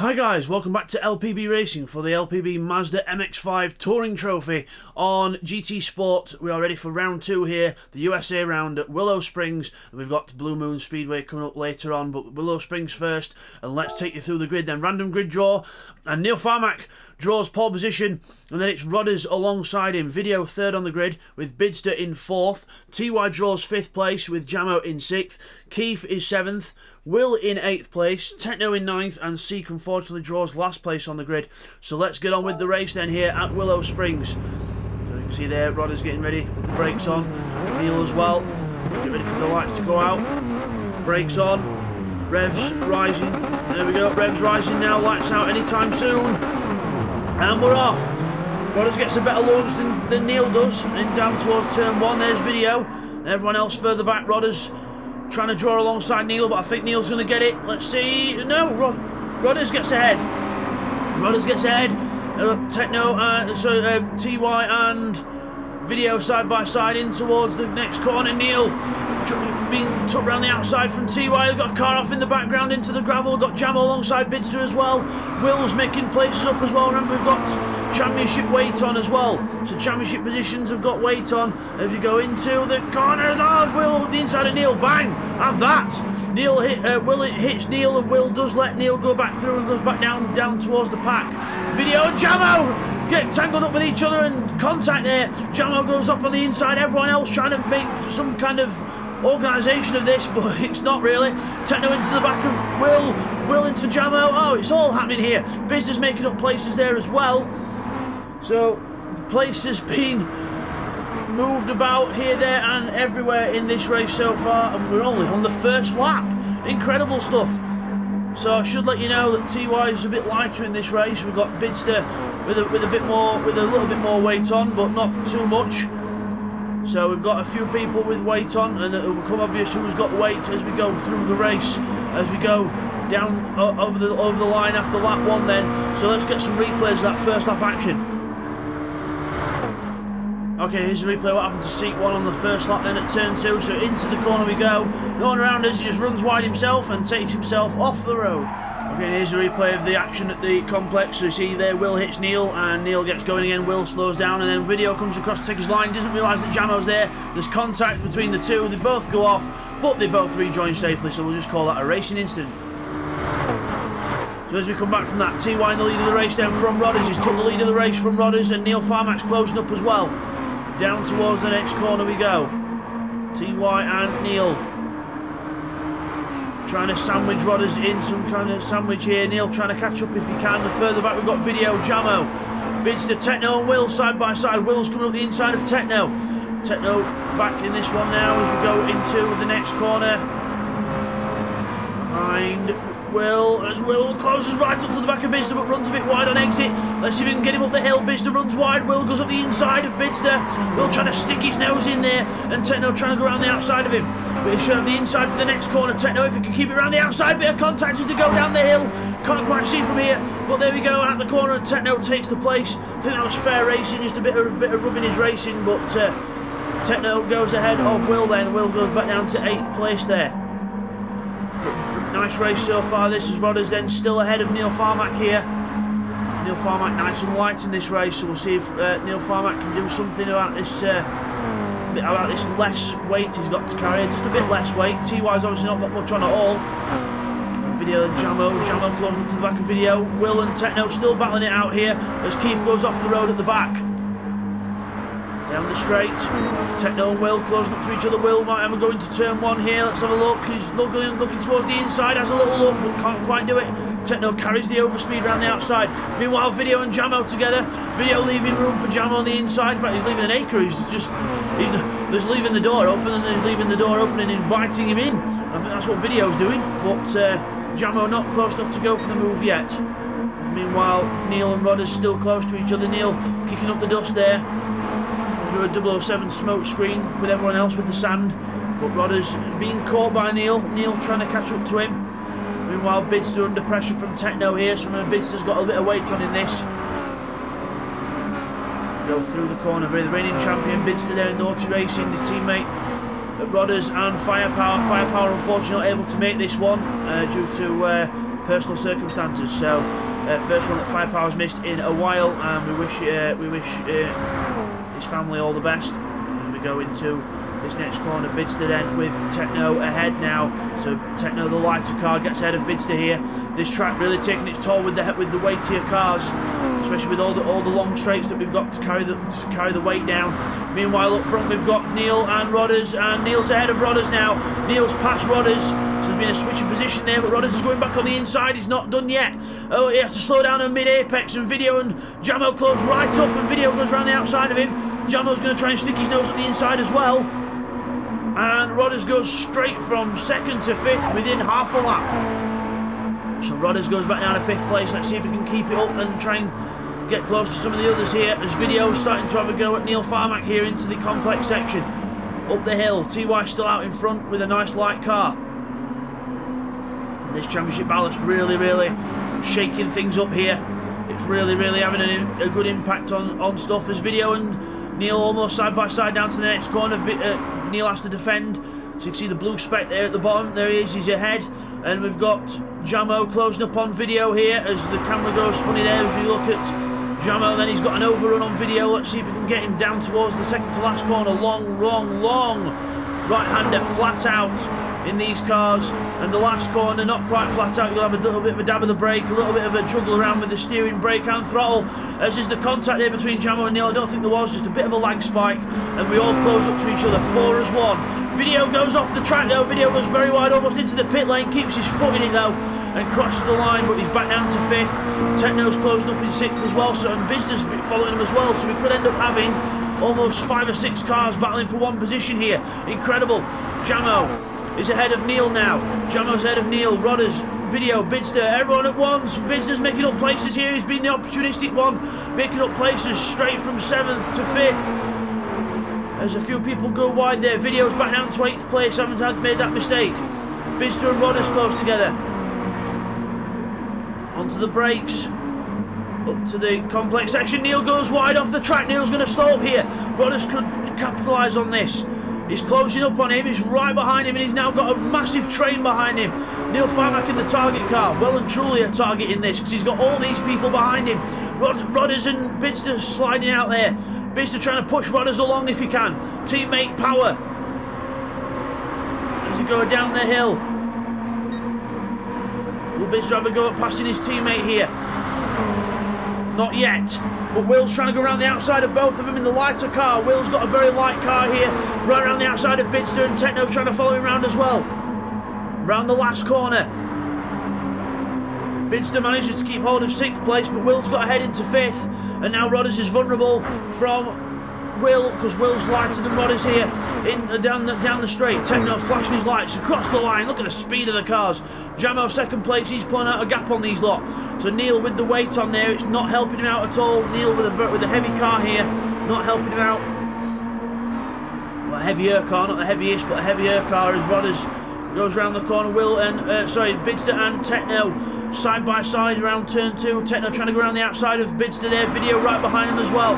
Hi guys, welcome back to LPB Racing for the LPB Mazda MX5 Touring Trophy on GT Sport. We are ready for round 2 here, the USA round at Willow Springs. We've got Blue Moon Speedway coming up later on, but Willow Springs first, and let's take you through the grid then. Random grid draw, and Neil Farmack draws pole position, and then it's Rodders alongside him. Video third on the grid with Bidzster in 4th. TY draws 5th place with Jamo in 6th. Keith is 7th. Will in 8th place, Techno in 9th, and Seek unfortunately draws last place on the grid. So let's get on with the race then here at Willow Springs. So you can see there, Rodders getting ready with the brakes on. Neil as well. Get ready for the lights to go out. Brakes on. Revs rising. There we go. Revs rising now. Lights out anytime soon. And we're off. Rodders gets a better launch than Neil does. And down towards turn 1. There's Video. And everyone else further back. Rodders trying to draw alongside Neil, but I think Neil's going to get it. Let's see. No, Rodders gets ahead. Rodders gets ahead. Techno, TY and Video side by side in towards the next corner. Neil being took round the outside from TY. He's got a car off in the background into the gravel. Got Jamo alongside Bidzster as well. Will's making places up as well. Remember, we've got championship weight on as well. So championship positions have got weight on. As you go into the corner, Will the inside of Neil. Bang! Have that. Neil Will hits Neil, and Will does let Neil go back through and goes back down towards the pack. Video and Jamo get tangled up with each other and contact there. Jamo goes off on the inside. Everyone else trying to make some kind of organisation of this, but it's not really. Techno into the back of Will into Jamo. Oh, it's all happening here. Bidzster's making up places there as well. So the place has been moved about here, there and everywhere in this race so far, and we're only on the first lap. Incredible stuff. So I should let you know that TY is a bit lighter in this race. We've got Bidzster with a little bit more weight on, but not too much. So we've got a few people with weight on, and it will become obvious who's got weight as we go through the race, as we go down over the line after lap 1 then. So let's get some replays of that first lap action. Okay, here's a replay what happened to Seek 1 on the first lap then at turn 2. So into the corner we go. No one around us, he just runs wide himself and takes himself off the road. Okay, here's a replay of the action at the complex. So you see there, Will hits Neil, and Neil gets going again. Will slows down, and then Video comes across Tigger's line. Doesn't realise that Jamo's there. There's contact between the two. They both go off, but they both rejoin safely. So we'll just call that a racing incident. So as we come back from that, TY in the lead of the race then from Rodders. He's took the lead of the race from Rodders, and Neil Farmack's closing up as well. Down towards the next corner we go. TY and Neil trying to sandwich Rodders in some kind of sandwich here. Neil trying to catch up if he can. The further back we've got Video, Jamo, Bidzster, Techno and Will side by side. Will's coming up the inside of Techno. Techno back in this one now as we go into the next corner. Behind Will, as Will closes right up to the back of Bidzster, but runs a bit wide on exit. Let's see if we can get him up the hill. Bidzster runs wide. Will goes up the inside of Bidzster. Will trying to stick his nose in there, and Techno trying to go around the outside of him. But he should have the inside for the next corner. Techno, if he can keep it around the outside, bit of contact as they go down the hill. Can't quite see from here, but there we go at the corner, and Techno takes the place. I think that was fair racing, just a bit of rubbing his racing, but Techno goes ahead of Will then. Will goes back down to 8th place there. Nice race so far. This is Rodders then still ahead of Neil Farmack here. Neil Farmack nice and light in this race, so we'll see if Neil Farmack can do something about this less weight he's got to carry. Just a bit less weight. TY's obviously not got much on at all. And Video and Jamo closing up to the back of Video. Will and Techno still battling it out here as Keith goes off the road at the back. Down the straight, Techno and Will closing up to each other. Will might ever go into turn 1 here. Let's have a look. He's looking towards the inside, has a little look, but can't quite do it. Techno carries the overspeed around the outside. Meanwhile, Video and Jamo together. Video leaving room for Jamo on the inside. In fact, he's leaving an acre. He's leaving the door open, and then leaving the door open and inviting him in. I think that's what Video's doing, but Jamo not close enough to go for the move yet. Meanwhile, Neil and Rodders still close to each other. Neil kicking up the dust there. Do a 007 smoke screen with everyone else with the sand, but Rodders is being caught by Neil. Neil trying to catch up to him. Meanwhile, Bidzster under pressure from Techno here. So Bidzster's got a bit of weight on in this. Go through the corner. The reigning champion Bidzster there in Naughty Racing, the teammate at Rodders, and Firepower. Firepower unfortunately not able to make this one due to personal circumstances. So first one that Firepower's missed in a while, and we wish his family all the best. And we go into this next corner. Bidzster then with Techno ahead now. So Techno, the lighter car, gets ahead of Bidzster here. This track really taking its toll with the weightier cars, especially with all the long straights that we've got to carry the weight down. Meanwhile, up front we've got Neil and Rodders, and Neil's ahead of Rodders now. Neil's past Rodders, so there's been a switch of position there, but Rodders is going back on the inside. He's not done yet. Oh, he has to slow down in mid-apex, and Video and Jamo close right up, and Video goes around the outside of him. Jamo's going to try and stick his nose on the inside as well. And Rodders goes straight from second to fifth within half a lap. So Rodders goes back down to fifth place. Let's see if he can keep it up and try and get close to some of the others here, as Video is starting to have a go at Neil Farmack here into the complex section. Up the hill, TY still out in front with a nice light car. And this championship ballast really shaking things up here. It's really having a good impact on stuff, as Video and Neil almost side by side down to the next corner. Neil has to defend, so you can see the blue speck there at the bottom. There he is, he's ahead. And we've got Jamo closing up on Video here, as the camera goes funny there as we look at Jamo. Then he's got an overrun on Video. Let's see if we can get him down towards the second to last corner. Long right-hander, flat out in these cars. And the last corner, not quite flat out. You'll have a little bit of a dab of the brake, a little bit of a juggle around with the steering, brake and throttle. As is the contact there between Jamo and Neil. I don't think there was, just a bit of a lag spike. And we all close up to each other, 4 as 1. Video goes off the track though. Video goes very wide, almost into the pit lane. Keeps his foot in it though, and crosses the line, but he's back down to 5th. Techno's closing up in 6th as well, so, and Bidzster's following him as well. So we could end up having almost 5 or 6 cars battling for one position here. Incredible. Jamo is ahead of Neil now. Jamo's ahead of Neil. Rodders, Video, Bidzster, everyone at once. Bidzster's making up places here. He's been the opportunistic one, making up places straight from 7th to 5th. As a few people go wide there. Video's back down to 8th place. Haven't made that mistake. Bidzster and Rodders close together. Onto the brakes. Up to the complex section. Neil goes wide off the track. Neil's going to slow up here. Rodders could capitalise on this. He's closing up on him. He's right behind him, and he's now got a massive train behind him. Neil Farmack in the target car. Well and truly a target in this, because he's got all these people behind him. Rodders and Bidzster sliding out there. Bidzster trying to push Rodders along if he can. Teammate power. As he goes down the hill. Will Bidzster have a go at passing his teammate here? Not yet. But Will's trying to go around the outside of both of them in the lighter car. Will's got a very light car here. Right around the outside of Bidzster, and Techno's trying to follow him around as well. Round the last corner. Bidzster manages to keep hold of 6th place, but Will's got ahead into 5th. And now Rodders is vulnerable from Will, because Will's lighter than Rodders here. Down the straight. Techno flashing his lights across the line. Look at the speed of the cars. Jamo 2nd place. He's pulling out a gap on these lot. So Neil with the weight on there, it's not helping him out at all. Neil with a heavy car here, not helping him out. Well, a heavier car, not the heaviest, but a heavier car as Rodders goes around the corner. Bidzster and Techno side by side around turn 2. Techno trying to go around the outside of Bidzster there. Video right behind him as well.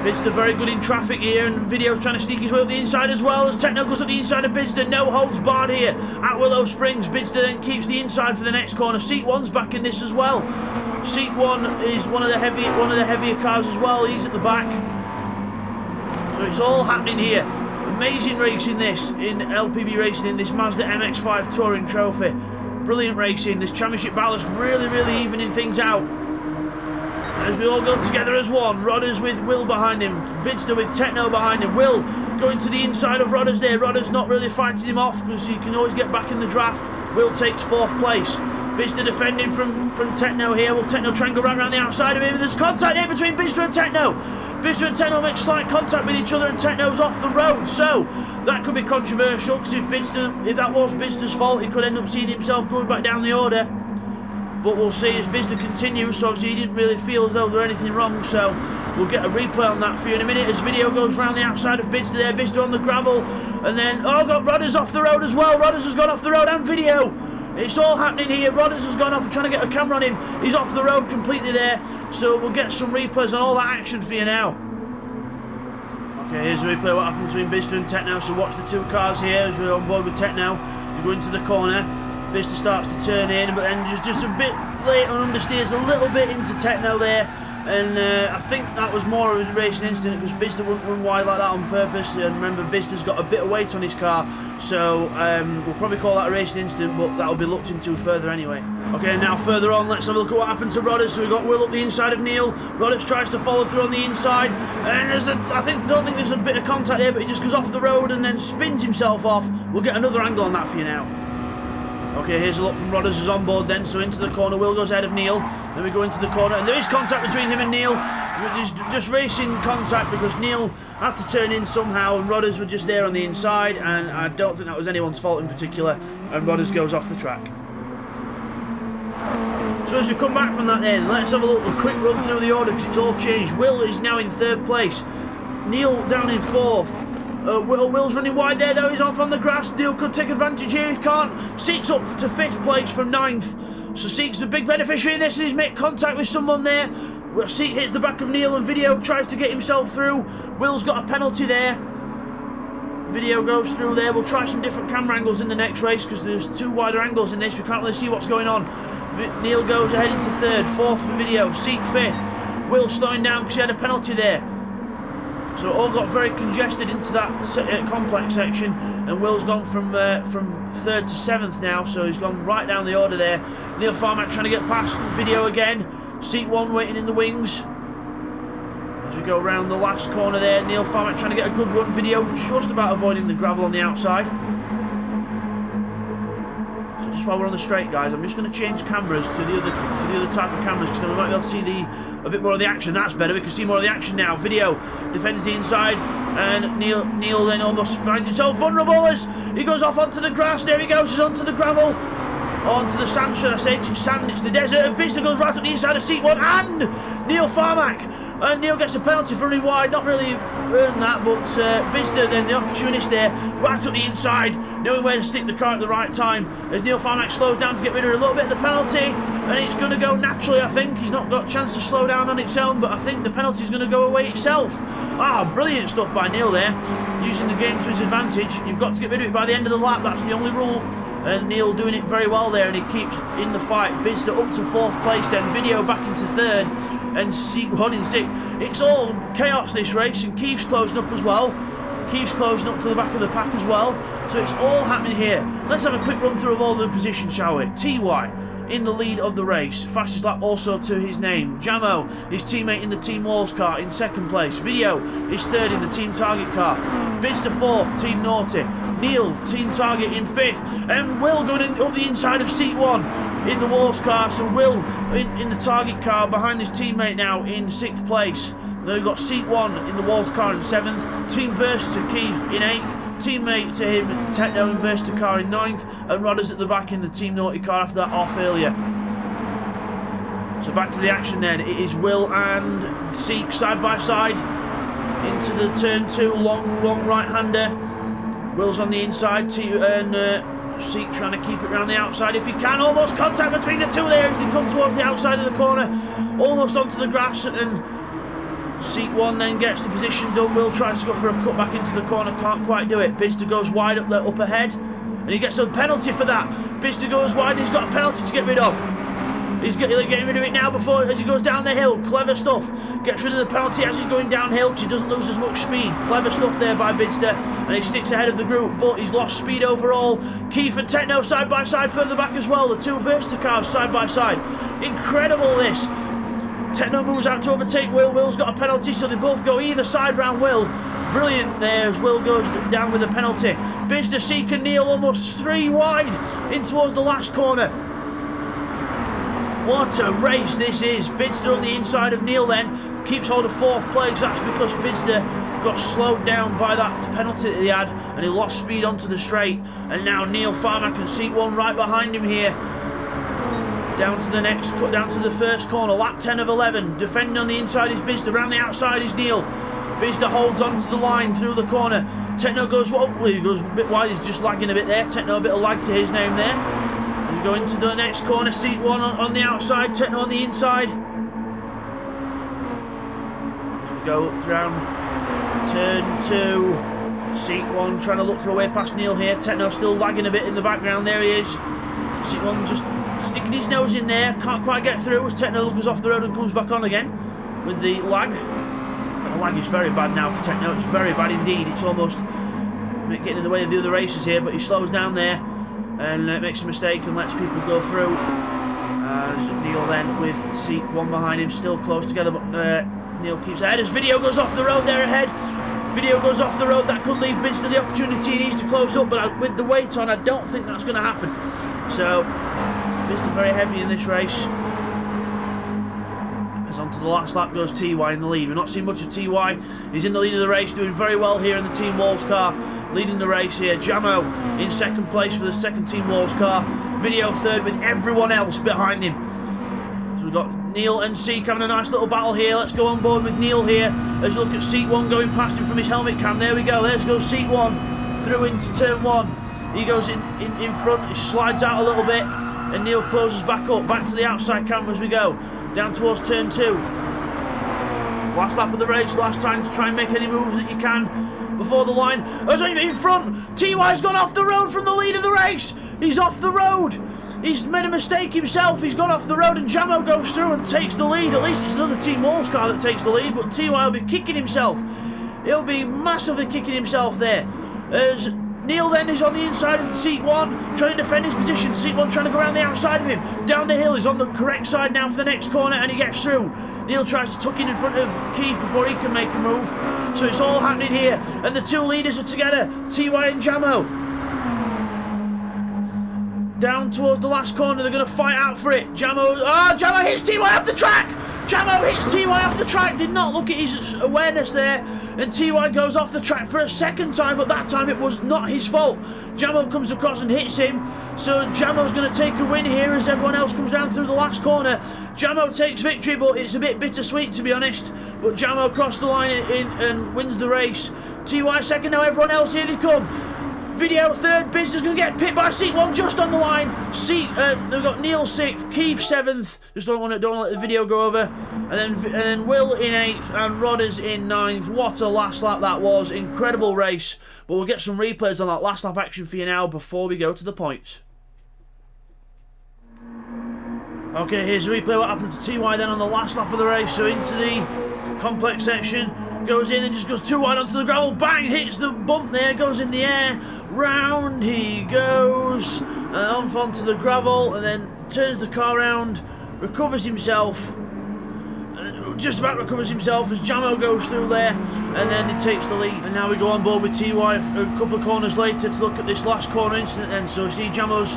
Bidzster very good in traffic here, and Video's trying to sneak his way up the inside as well, as Techno goes up the inside of Bidzster. No holds barred here at Willow Springs. Bidzster then keeps the inside for the next corner. Seat 1's back in this as well. Seat 1 is one of the heavier cars as well. He's at the back. So it's all happening here. Amazing racing this in LPB racing in this Mazda MX5 Touring Trophy. Brilliant racing. This championship ballast really evening things out. As we all go together as one. Rodders with Will behind him. Bidzster with Techno behind him. Will going to the inside of Rodders there. Rodders not really fighting him off, because he can always get back in the draft. Will takes 4th place. Bidzster defending from Techno here. Will Techno try and go right around the outside of him? There's contact there between Bidzster and Techno. Bidzster and Techno make slight contact with each other, and Techno's off the road. So that could be controversial, because if that was Bidzster's fault, he could end up seeing himself going back down the order. But we'll see as Bidzster continues. So obviously he didn't really feel as though there was anything wrong, so we'll get a replay on that for you in a minute as Video goes round the outside of Bidzster there. Bidzster on the gravel, and then got Rodders off the road as well. Rodders has gone off the road, and Video. It's all happening here. Rodders has gone off and trying to get a camera on him. He's off the road completely there. So we'll get some replays on all that action for you now. Okay, here's a replay of what happened between Bidzster and Techno. So watch the 2 cars here as we're on board with Techno. We go into the corner. Bidzster starts to turn in, but then just a bit late on understeers a little bit into Techno there. And I think that was more of a racing incident because Bidzster wouldn't run wide like that on purpose. And remember, Bidzster's got a bit of weight on his car, so we'll probably call that a racing incident, but that'll be looked into further anyway. Okay, now further on, let's have a look at what happened to Rodders. So we've got Will up the inside of Neil. Rodders tries to follow through on the inside, and don't think there's a bit of contact here, but he just goes off the road and then spins himself off. We'll get another angle on that for you now. Okay, here's a look from Rodders is on board then, so into the corner, Will goes ahead of Neil. Then we go into the corner, and there is contact between him and Neil. Just racing contact because Neil had to turn in somehow, and Rodders were just there on the inside, and I don't think that was anyone's fault in particular, and Rodders goes off the track. So as we come back from that then, let's have a quick run through the order because it's all changed. Will is now in 3rd place, Neil down in 4th. Will's running wide there though, he's off on the grass. Neil could take advantage here, he can't. Seek's up to 5th place from 9th. So Seek's the big beneficiary in this, and he's made contact with someone there. Seek hits the back of Neil and Video tries to get himself through. Will's got a penalty there. Video goes through there. We'll try some different camera angles in the next race because there's 2 wider angles in this. We can't really see what's going on. Neil goes ahead into 3rd, 4th for Video, Seek 5th. Will slowing down because he had a penalty there. So it all got very congested into that complex section, and Will's gone from 3rd to 7th now, so he's gone right down the order there. Neil Farmack trying to get past Video again. Seat 1 waiting in the wings. As we go around the last corner there, Neil Farmack trying to get a good run. Video just about avoiding the gravel on the outside. So just while we're on the straight, guys, I'm just going to change cameras to the other type of cameras because then we might be able to see a bit more of the action. That's better. We can see more of the action now. Video defends the inside, and Neil then almost finds himself vulnerable as he goes off onto the grass. There he goes. He's onto the gravel, onto the sand. Should I say it's sand? It's the desert. And Bidzster goes right up the inside of seat 1, and Neil Farmack. And Neil gets a penalty for running wide. Not really earned that, but Bidzster then the opportunist there, right up the inside, knowing where to stick the car at the right time. As Neil Farmack slows down to get rid of a little bit of the penalty, and it's going to go naturally. I think he's not got a chance to slow down on its own, but I think the penalty is going to go away itself. Brilliant stuff by Neil there, using the game to his advantage. You've got to get rid of it by the end of the lap. That's the only rule. And Neil doing it very well there, and he keeps in the fight. Bidzster up to 4th place then, Video back into 3rd, and Seek 1 in 6th. It's all chaos this race, and Keith's closing up as well. Keith's closing up to the back of the pack as well. So it's all happening here. Let's have a quick run through of all the positions, shall we? TY in the lead of the race, fastest lap also to his name. Jamo, his teammate in the Team Walls car, in 2nd place. Video is 3rd in the Team Target car. Bidzster 4th, Team Naughty. Neil, Team Target in 5th, and Will going up the inside of seat 1 in the Walls car. So Will in the Target car behind his teammate now in 6th place. Then we've got seat 1 in the Walls car in 7th, Team Versa to Keith in 8th, teammate to him Techno in Versa car in 9th, and Rodders at the back in the Team Naughty car after that off earlier. So back to the action then. It is Will and Seek side by side into the turn 2, long right-hander. Will's on the inside, and Seek trying to keep it around the outside if he can. Almost contact between the two there as they come towards the outside of the corner. Almost onto the grass, and Seek 1 then gets the position done. Will tries to go for a cut back into the corner, can't quite do it. Bidzster goes wide up there, up ahead, and he gets a penalty for that. Bidzster goes wide, and he's got a penalty to get rid of. He's getting rid of it now before as he goes down the hill. Clever stuff. Gets rid of the penalty as he's going downhill because he doesn't lose as much speed. Clever stuff there by Bidzster, and he sticks ahead of the group, but he's lost speed overall. Keith and Techno side by side further back as well. The two Versa cars side by side. Incredible this. Techno moves out to overtake Will. Will's got a penalty, so they both go either side round Will. Brilliant there as Will goes down with a penalty. Bidzster, Seek and Neil almost 3 wide in towards the last corner. What a race this is. Bidzster on the inside of Neil then. Keeps hold of 4th place. That's because Bidzster got slowed down by that penalty that he had, and he lost speed onto the straight. And now Neil Farmack and Seat 1 right behind him here. Down to the next, down to the first corner. Lap 10 of 11. Defending on the inside is Bidzster. Around the outside is Neil. Bidzster holds onto the line through the corner. Techno goes, he goes a bit wide. He's just lagging a bit there. Techno a bit of lag to his name there. We go into the next corner, seat 1 on the outside, Techno on the inside. As we go up round turn 2, seat 1 trying to look for a way past Neil here. Techno still lagging a bit in the background, there he is. Seat 1 just sticking his nose in there, can't quite get through as Techno goes off the road and comes back on again with the lag. And the lag is very bad now for Techno, it's very bad indeed. It's almost getting in the way of the other racers here, but he slows down there and makes a mistake and lets people go through. Neil then with seat 1 behind him, still close together, but Neil keeps ahead as Video goes off the road there ahead. Video goes off the road, that could leave Bidzster the opportunity, he needs to close up, but with the weight on, I don't think that's going to happen. So, Bidzster very heavy in this race. As on to the last lap goes TY in the lead. We've not seen much of TY, he's in the lead of the race, doing very well here in the Team Wolves car, leading the race here. Jamo in second place for the second Team Wolves car. Video third with everyone else behind him. So we've got Neil and Seek having a nice little battle here. Let's go on board with Neil here. Let's look at Seat 1 going past him from his helmet cam. There we go. There's goes Seat 1 through into turn 1. He goes in front, he slides out a little bit, and Neil closes back up. Back to the outside camera as we go. Down towards turn 2. Last lap of the race, last time to try and make any moves that you can before the line. As in front, TY's gone off the road from the lead of the race. He's off the road. He's made a mistake himself. He's gone off the road and Jamo goes through and takes the lead. At least it's another Team Wolves car that takes the lead, but TY will be kicking himself. He'll be massively kicking himself there. As Neil then is on the inside of Seat 1, trying to defend his position. Seat 1 trying to go around the outside of him. Down the hill, he's on the correct side now for the next corner and he gets through. Neil tries to tuck in front of Keith before he can make a move. So it's all happening here. And the two leaders are together, TY and Jamo. Down towards the last corner, they're going to fight out for it. Jamo hits TY off the track! Jamo hits TY off the track, did not look at his awareness there. And TY goes off the track for a second time, but that time it was not his fault. Jamo comes across and hits him. So Jamo's going to take a win here as everyone else comes down through the last corner. Jamo takes victory, but it's a bit bittersweet to be honest. But Jamo crossed the line and wins the race. TY second, now everyone else, here they come. Video third, Bidzster's going to get pipped by Seat 1 just on the line. They've got Neil 6th, Keith 7th. Just don't want to let the video go over. And then Will in 8th and Rodders in 9th. What a last lap that was. Incredible race. But we'll get some replays on that last lap action for you now before we go to the points. Okay, here's a replay what happened to TY then on the last lap of the race. So into the complex section. Goes in and just goes too wide onto the gravel. Bang! Hits the bump there. Goes in the air. Round he goes. And off onto the gravel. And then turns the car around. Recovers himself. Just about recovers himself as Jamo goes through there. And then he takes the lead. And now we go on board with TY a couple of corners later to look at this last corner incident then. So see Jamo's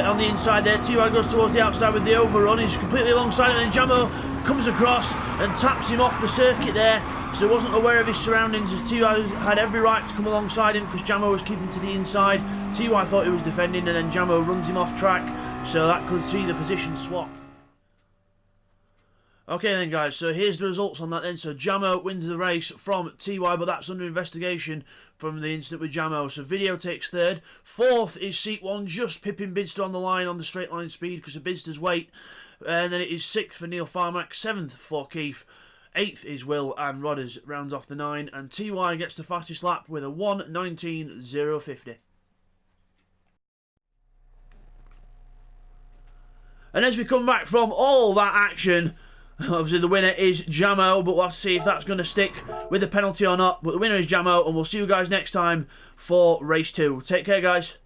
on the inside there. TY goes towards the outside with the overrun. He's completely alongside and then Jamo comes across and taps him off the circuit there. So he wasn't aware of his surroundings as TY had every right to come alongside him because Jamo was keeping to the inside. TY thought he was defending and then Jamo runs him off track. So that could see the position swap. Okay then guys, so here's the results on that then. So Jamo wins the race from TY, but that's under investigation from the incident with Jamo. So Video takes third. Fourth is Seat 1, just pipping Bidzster on the line on the straight line speed because of Bidzster's weight. And then it is 6th for Neil Farmack, 7th for Keith. 8th is Will and Rodders rounds off the 9. And TY gets the fastest lap with a 1:19.050. And as we come back from all that action, obviously the winner is Jamo, but we'll have to see if that's going to stick with the penalty or not. But the winner is Jamo, and we'll see you guys next time for race 2. Take care, guys.